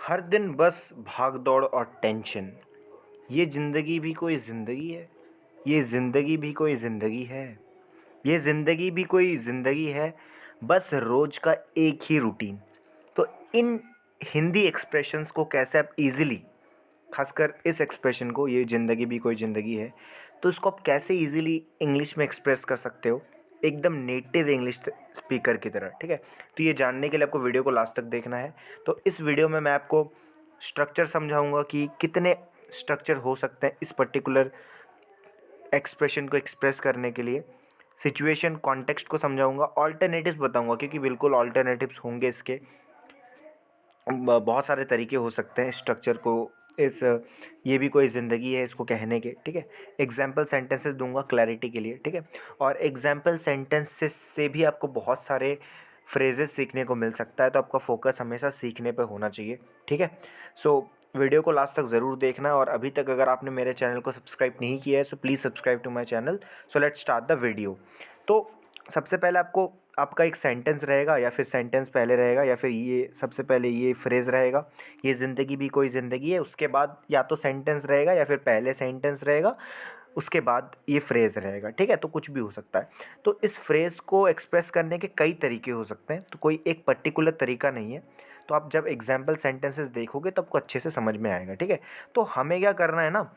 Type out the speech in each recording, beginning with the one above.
हर दिन बस भाग दौड़ और टेंशन। ये ज़िंदगी भी कोई ज़िंदगी है। ये ज़िंदगी भी कोई ज़िंदगी है। ये ज़िंदगी भी कोई ज़िंदगी है। बस रोज़ का एक ही रूटीन। तो इन हिंदी एक्सप्रेशंस को कैसे आप इजीली, खासकर इस एक्सप्रेशन को, ये ज़िंदगी भी कोई ज़िंदगी है, तो इसको आप कैसे इजीली इंग्लिश में एक्सप्रेस कर सकते हो एकदम नेटिव इंग्लिश स्पीकर की तरह। ठीक है, तो ये जानने के लिए आपको वीडियो को लास्ट तक देखना है। तो इस वीडियो में मैं आपको स्ट्रक्चर समझाऊंगा कि कितने स्ट्रक्चर हो सकते हैं इस पर्टिकुलर एक्सप्रेशन को एक्सप्रेस करने के लिए। सिचुएशन कॉन्टेक्स्ट को समझाऊंगा, ऑल्टरनेटिव्स बताऊंगा, क्योंकि बिल्कुल ऑल्टरनेटिव्स होंगे इसके। बहुत सारे तरीके हो सकते हैं स्ट्रक्चर को इस ये भी कोई ज़िंदगी है इसको कहने के। ठीक है, एग्जाम्पल सेंटेंसेस दूंगा क्लैरिटी के लिए। ठीक है, और एग्जाम्पल सेंटेंसेस से भी आपको बहुत सारे फ्रेजेस सीखने को मिल सकता है, तो आपका फोकस हमेशा सीखने पे होना चाहिए। ठीक है, सो वीडियो को लास्ट तक ज़रूर देखना। और अभी तक अगर आपने मेरे चैनल को सब्सक्राइब नहीं किया है so please subscribe to my channel. So let's start the video. तो सबसे पहले आपका एक सेंटेंस रहेगा, या फिर सेंटेंस पहले रहेगा, या फिर ये सबसे पहले ये फ्रेज़ रहेगा, ये ज़िंदगी भी कोई ज़िंदगी है। उसके बाद या तो सेंटेंस रहेगा या फिर पहले सेंटेंस रहेगा, उसके बाद ये फ्रेज़ रहेगा। ठीक है, तो कुछ भी हो सकता है। तो इस फ्रेज़ को एक्सप्रेस करने के कई तरीके हो सकते हैं, तो कोई एक पर्टिकुलर तरीका नहीं है। तो आप जब एग्जाम्पल सेंटेंसेस देखोगे तो आपको अच्छे से समझ में आएगा। ठीक है, तो हमें क्या करना है ना,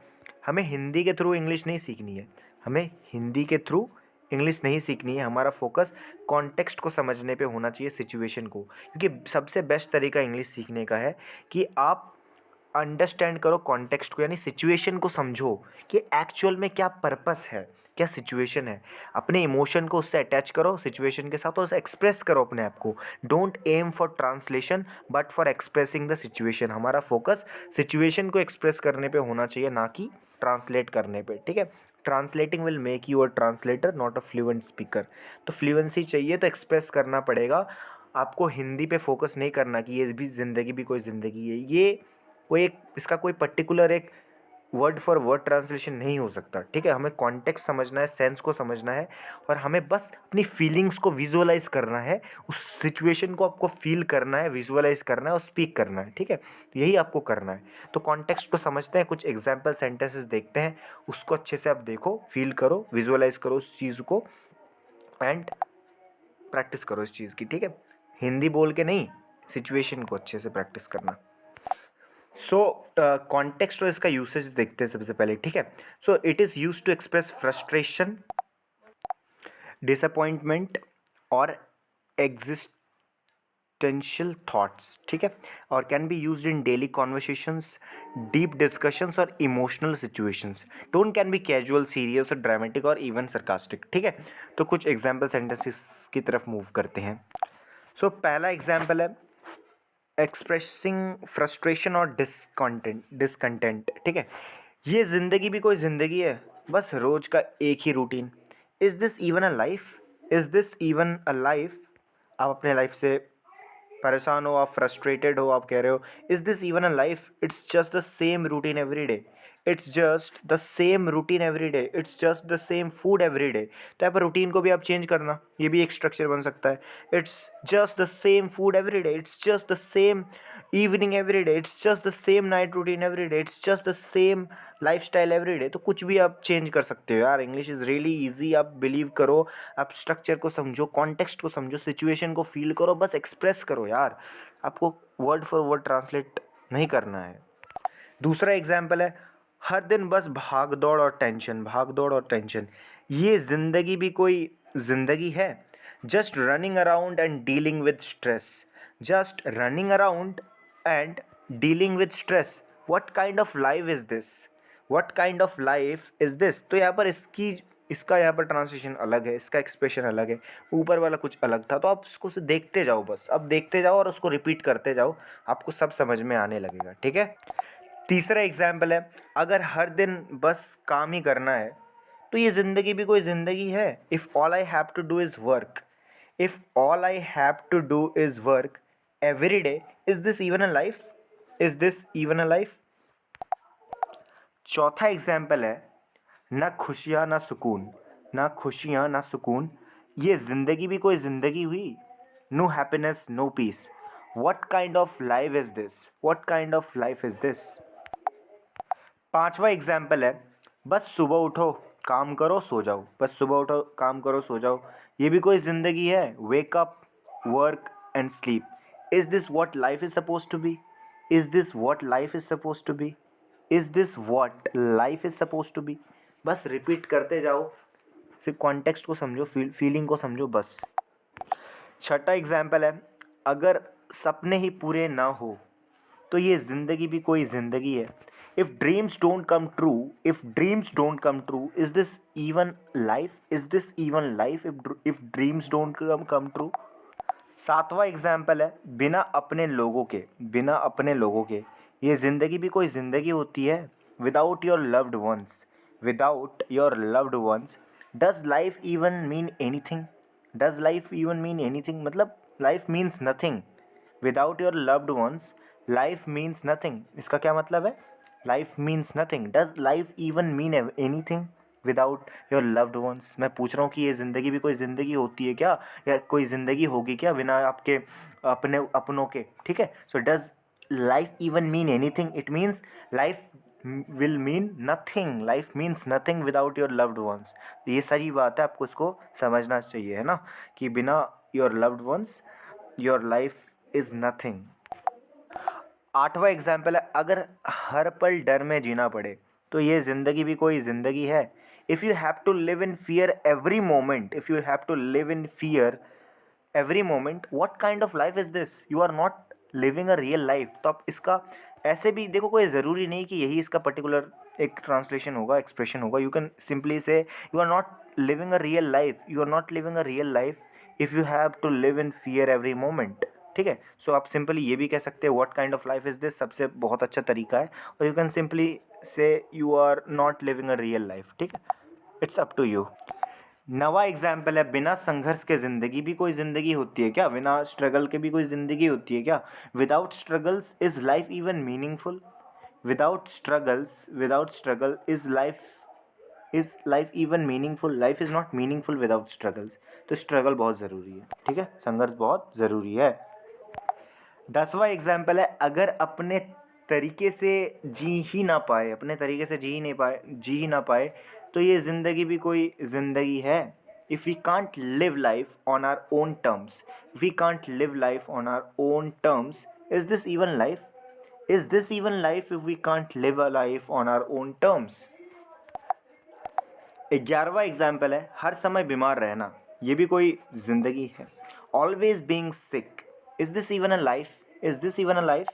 हमें हिंदी के थ्रू इंग्लिश नहीं सीखनी है। हमें हिंदी के थ्रू इंग्लिश नहीं सीखनी है। हमारा फोकस कॉन्टेक्स्ट को समझने पे होना चाहिए, सिचुएशन को। क्योंकि सबसे बेस्ट तरीका इंग्लिश सीखने का है कि आप अंडरस्टैंड करो कॉन्टेक्स्ट को, यानी सिचुएशन को समझो कि एक्चुअल में क्या पर्पस है, क्या सिचुएशन है। अपने इमोशन को उससे अटैच करो सिचुएशन के साथ, और उसे एक्सप्रेस करो अपने आप को। Don't aim for translation but for expressing the situation. हमारा फोकस सिचुएशन को एक्सप्रेस करने पे होना चाहिए, ना कि ट्रांसलेट करने पे। ठीक है, translating will make you a translator not a fluent speaker. तो फ्लुएंसी चाहिए तो एक्सप्रेस करना पड़ेगा। आपको हिंदी पे फोकस नहीं करना कि ये भी ज़िंदगी भी कोई ज़िंदगी है। ये कोई एक इसका कोई पर्टिकुलर एक वर्ड फॉर वर्ड ट्रांसलेशन नहीं हो सकता। ठीक है, हमें कॉन्टेक्स्ट समझना है, सेंस को समझना है, और हमें बस अपनी फीलिंग्स को विजुअलाइज करना है। उस सिचुएशन को आपको फील करना है, विजुअलाइज करना है और स्पीक करना है। ठीक है, तो यही आपको करना है। तो कॉन्टेक्स्ट को समझते हैं, कुछ एग्जाम्पल सेंटेंसेस देखते हैं, उसको अच्छे से आप देखो, फील करो, विजुअलाइज करो उस चीज़ को, एंड प्रैक्टिस करो इस चीज़ की। ठीक है, हिंदी बोल के नहीं, सिचुएशन को अच्छे से प्रैक्टिस करना। सो कॉन्टेक्स्ट और इसका यूसेज देखते हैं सबसे पहले। ठीक है, so it is use to express frustration, disappointment और एग्जिस्टेंशियल थॉट्स। ठीक है, और can be used in daily conversations, deep discussions और emotional situations. Tone can be casual, serious और ड्रामेटिक और इवन सरकास्टिक। ठीक है, तो कुछ एग्जाम्पल सेंटेंसेस की तरफ मूव करते हैं। सो पहला एग्जाम्पल है एक्सप्रेसिंग फ्रस्ट्रेशन और डिसकंटेंट। ठीक है, ये ज़िंदगी भी कोई ज़िंदगी है, बस रोज़ का एक ही routine. Is this even a life? Is this even a life? आप अपने लाइफ से परेशान हो, आप फ्रस्ट्रेटेड हो, आप कह रहे हो is this even a life? It's just the same routine every day. It's just the same routine every day. It's just the same food every day. तो यहाँ पर रूटीन को भी आप चेंज करना, ये भी एक स्ट्रक्चर बन सकता है। It's just the same food every day. It's just the same evening every day. It's just the same night routine every day. It's just the same life style every day. तो कुछ भी आप change कर सकते हो यार। English is really easy, आप believe करो। आप स्ट्रक्चर को समझो, कॉन्टेक्स्ट को समझो, सिचुएशन को फील करो, बस एक्सप्रेस करो यार। आपको वर्ड फॉर वर्ड ट्रांसलेट नहीं करना है। दूसरा एग्जाम्पल है हर दिन बस भाग दौड़ और टेंशन। भाग दौड़ और टेंशन, ये ज़िंदगी भी कोई ज़िंदगी है। Just running around and dealing with stress. Just running around and dealing with stress. What kind of life is this? What kind of life is this? तो यहाँ पर इसका यहाँ पर ट्रांसलेशन अलग है, इसका एक्सप्रेशन अलग है, ऊपर वाला कुछ अलग था। तो आप इसको से देखते जाओ, बस अब देखते जाओ और उसको रिपीट करते जाओ, आपको सब समझ में आने लगेगा। ठीक है, तीसरा एग्जाम्पल है अगर हर दिन बस काम ही करना है तो ये ज़िंदगी भी कोई ज़िंदगी है। If all I have to do is work, if all I have to do is work every day, is this even a life? Is this even a life? चौथा एग्जाम्पल है ना खुशियाँ ना सुकून। ना खुशियाँ ना सुकून, ये ज़िंदगी भी कोई ज़िंदगी हुई। No happiness no peace. What kind of life is this? What kind of life is this? पांचवा एग्जाम्पल है, बस सुबह उठो काम करो सो जाओ, बस सुबह उठो काम करो सो जाओ, ये भी कोई ज़िंदगी है? Wake up, work and sleep. Is this what life is suppose to be? Is this what life is suppose to be? Is this what life is suppose to be? बस रिपीट करते जाओ, सिर्फ कॉन्टेक्स्ट को समझो, feeling को समझो बस. छठा एग्जाम्पल है, अगर सपने ही पूरे ना हो तो ये ज़िंदगी भी कोई ज़िंदगी है. If dreams don't come true, if dreams don't come true, is this even life? Is this even life if dreams don't come true? सातवां एग्जाम्पल है, बिना अपने लोगों के ये ज़िंदगी भी कोई ज़िंदगी होती है. Without your loved ones, without your loved ones, does life even mean anything? Does life even mean anything? मतलब life means nothing. Without your loved ones life means nothing. इसका क्या मतलब है? Life means nothing. Does life even mean anything without your loved ones? मैं पूछ रहा हूँ कि ये ज़िंदगी भी कोई ज़िंदगी होती है क्या, या कोई ज़िंदगी होगी क्या बिना आपके अपनों के? ठीक है. So does life even mean anything? It means life will mean nothing. Life means nothing without your loved once. ये सारी बात है, आपको इसको समझना चाहिए, है ना, कि बिना your loved once your life is nothing. आठवां एग्जाम्पल है, अगर हर पल डर में जीना पड़े तो ये ज़िंदगी भी कोई ज़िंदगी है. If you have to live in fear every moment, if you have to live in fear every moment, what kind of life is this? You are not living a real life. तो आप इसका ऐसे भी देखो, कोई ज़रूरी नहीं कि यही इसका पर्टिकुलर एक ट्रांसलेशन होगा, एक्सप्रेशन होगा. You can simply say you are not living a real life, you are not living a real life if you have to live in fear every moment. ठीक है. सो आप सिंपली ये भी कह सकते हैं what kind of life is this, सबसे बहुत अच्छा तरीका है. और you can simply say you are not living a real life. ठीक है. It's up to you. नवा एग्जाम्पल है, बिना संघर्ष के ज़िंदगी भी कोई ज़िंदगी होती है क्या? बिना स्ट्रगल के भी कोई ज़िंदगी होती है क्या? Without struggles is life even meaningful? Without struggle is life even meaningful? Life is not meaningful without struggles. तो स्ट्रगल बहुत ज़रूरी है. ठीक है. संघर्ष बहुत ज़रूरी है. 10वां एग्जाम्पल है, अगर अपने तरीके से जी ही ना पाए, अपने तरीके से जी ही ना पाए तो ये ज़िंदगी भी कोई ज़िंदगी है. If we can't live life on our own terms, we can't live life on our own terms, is this even life? Is this even life if we can't live a life on our own terms? 11वां example है, हर समय बीमार रहना, ये भी कोई ज़िंदगी है. Always being sick, is this even a life? Is this even a life?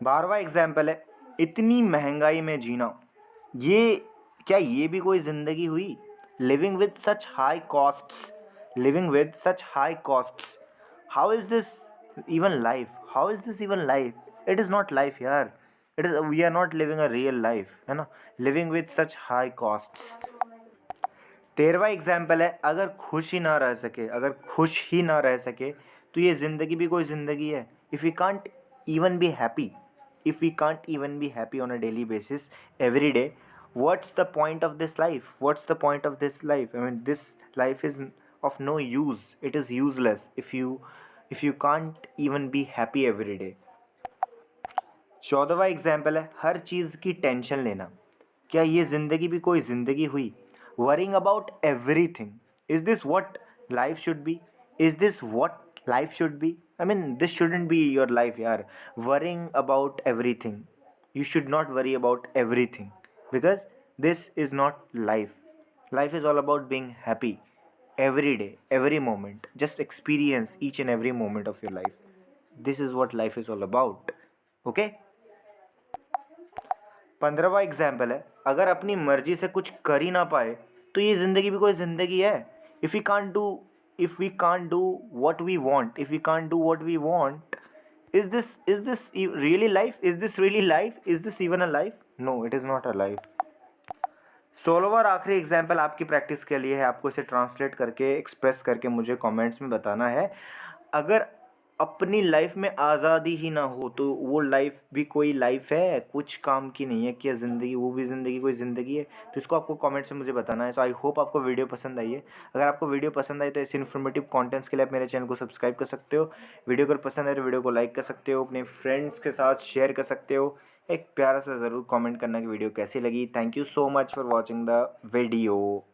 12वां एग्जाम्पल है, इतनी महंगाई में जीना, ये क्या ये भी कोई ज़िंदगी हुई? Living with such high costs, living with such high costs, how is this even life? How is this even life? It is not life यार. It is, we are not living a real life, है ना. Living with such high costs. 13वां example है, अगर खुश ही ना रह सके तो ये ज़िंदगी भी कोई ज़िंदगी है. If we can't even be happy, if we can't even be happy on a daily basis every day, what's the point of this life? What's the point of this life? I mean this life is of no use. It is useless if you can't even be happy every day. 14वां example है, हर चीज़ की tension लेना, क्या ये ज़िंदगी भी कोई ज़िंदगी हुई? Worrying about everything, is this what life should be? Is this what life should be? I mean this shouldn't be your life यार. Worrying about everything, you should not worry about everything because this is not life. Life is all about being happy every day, every moment. Just experience each and every moment of your life. This is what life is all about. Okay? 15वां example है, अगर अपनी मर्जी से कुछ कर ही ना पाए तो ये ज़िंदगी भी कोई ज़िंदगी है. If we can't do what we want, if we can't do what we want, is this really life? Is this really life? Is this even a life? No, it is not a life. 16वां और आखिरी example आपकी practice के लिए है. आपको इसे translate करके express करके मुझे कमेंट्स में बताना है. अगर अपनी लाइफ में आज़ादी ही ना हो तो वो लाइफ भी कोई लाइफ है, कुछ काम की नहीं है। क्या ज़िंदगी, वो भी ज़िंदगी कोई ज़िंदगी है? तो इसको आपको कमेंट्स में मुझे बताना है। तो आई होप आपको वीडियो पसंद आई है। अगर आपको वीडियो पसंद आई तो ऐसे इन्फॉर्मेटिव कंटेंट्स के लिए आप मेरे चैनल को सब्सक्राइब कर सकते हो। वीडियो अगर पसंद आए तो वीडियो को लाइक कर सकते हो, अपने फ्रेंड्स के साथ शेयर कर सकते हो। एक प्यारा सा ज़रूर कॉमेंट करना कि वीडियो कैसी लगी। Thank you so much for watching the video.